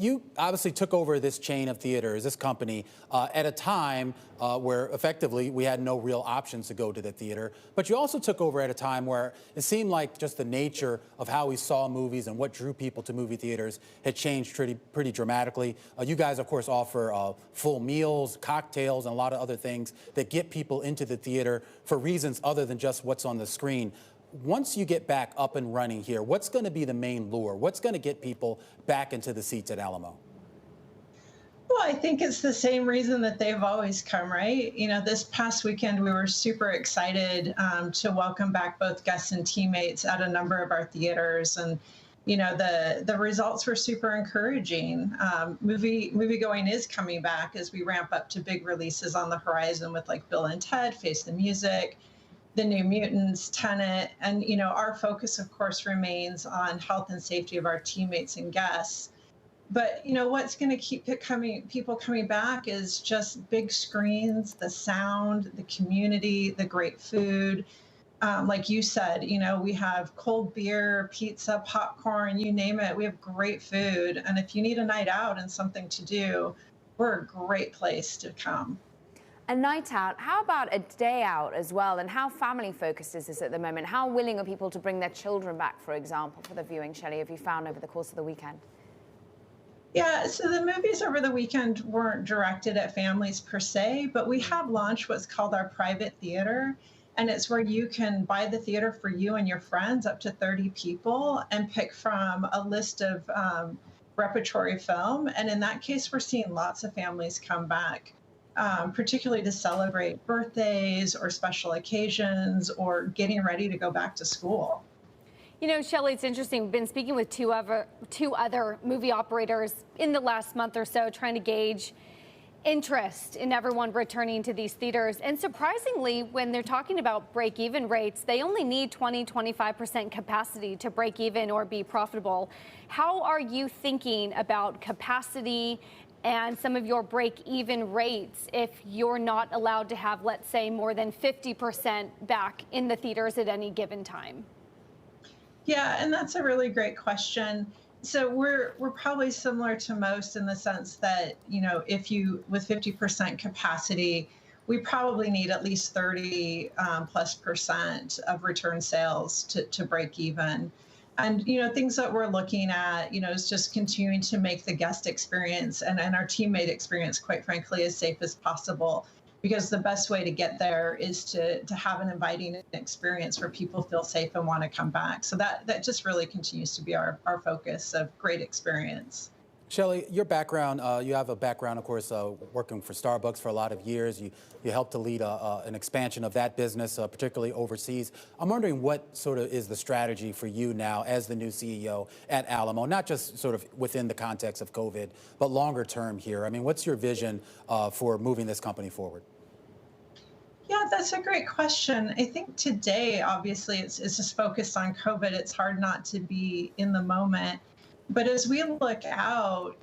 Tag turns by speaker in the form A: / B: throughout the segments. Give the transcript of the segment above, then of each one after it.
A: You obviously took over this chain of theaters, this company, at a time where effectively we had no real options to go to the theater. But you also took over at a time where it seemed like just the nature of how we saw movies and what drew people to movie theaters had changed pretty dramatically. You guys, of course, offer full meals, cocktails, and a lot of other things that get people into the theater for reasons other than just what's on the screen. Once you get back up and running here, what's going to be the main lure? What's going to get people back into the seats at Alamo?
B: Well, I think it's the same reason that they've always come, right? This past weekend, we were super excited to welcome back both guests and teammates at a number of our theaters. And, the results were super encouraging. Movie going is coming back as we ramp up to big releases on the horizon with like Bill and Ted, Face the Music, The New Mutants, Tenet, and our focus, of course, remains on health and safety of our teammates and guests. But what's going to keep people coming back is just big screens, the sound, the community, the great food. Like you said, we have cold beer, pizza, popcorn, you name it. We have great food, and if you need a night out and something to do, we're a great place to come.
C: A night out, how about a day out as well? And how family focused is this at the moment? How willing are people to bring their children back, for example, for the viewing, Shelli, have you found over the course of the weekend?
B: Yeah, so the movies over the weekend weren't directed at families per se, but we have launched what's called our private theater. And it's where you can buy the theater for you and your friends, up to 30 people, and pick from a list of repertory film. And in that case, we're seeing lots of families come back. Particularly to celebrate birthdays or special occasions or getting ready to go back to school.
D: Shelli, it's interesting. We've been speaking with two other movie operators in the last month or so, trying to gauge interest in everyone returning to these theaters. And surprisingly, when they're talking about break-even rates, they only need 20-25% capacity to break even or be profitable. How are you thinking about capacity and some of your break-even rates if you're not allowed to have, let's say, more than 50% back in the theaters at any given time?
B: Yeah, and that's a really great question. So we're probably similar to most in the sense that, if you, with 50% capacity, we probably need at least 30 plus percent of return sales to break even. And, things that we're looking at, is just continuing to make the guest experience and our teammate experience, quite frankly, as safe as possible. Because the best way to get there is to have an inviting experience where people feel safe and want to come back. So that just really continues to be our focus of great experience.
A: Shelli, your background, you have a background, of course, working for Starbucks for a lot of years. You helped to lead an expansion of that business, particularly overseas. I'm wondering what sort of is the strategy for you now as the new CEO at Alamo, not just sort of within the context of COVID, but longer term here. I mean, what's your vision for moving this company forward?
B: Yeah, that's a great question. I think today, obviously, it's just focused on COVID. It's hard not to be in the moment. But as we look out,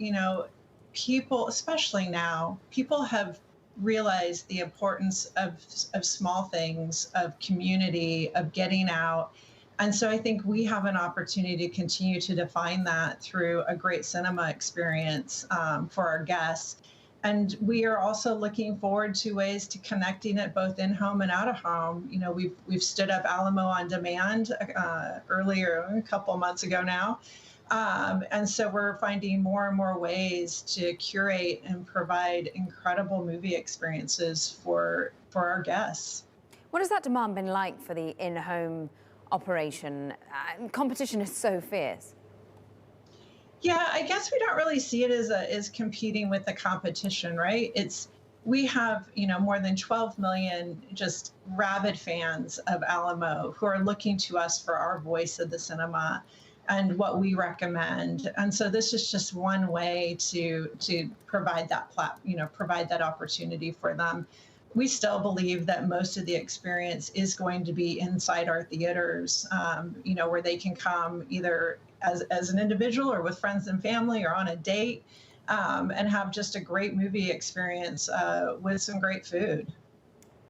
B: people, especially now, people have realized the importance of small things, of community, of getting out. And so I think we have an opportunity to continue to define that through a great cinema experience for our guests. And we are also looking forward to ways to connecting it both in home and out of home. We've stood up Alamo On Demand earlier, a couple of months ago now. And so we're finding more and more ways to curate and provide incredible movie experiences for our guests.
C: What has that demand been like for the in-home operation? Competition is so fierce.
B: Yeah, I guess we don't really see it as competing with the competition, right? We have, more than 12 million just rabid fans of Alamo who are looking to us for our voice of the cinema and what we recommend. And so this is just one way to provide that provide that opportunity for them. We still believe that most of the experience is going to be inside our theaters, where they can come either as an individual or with friends and family or on a date, and have just a great movie experience with some great food.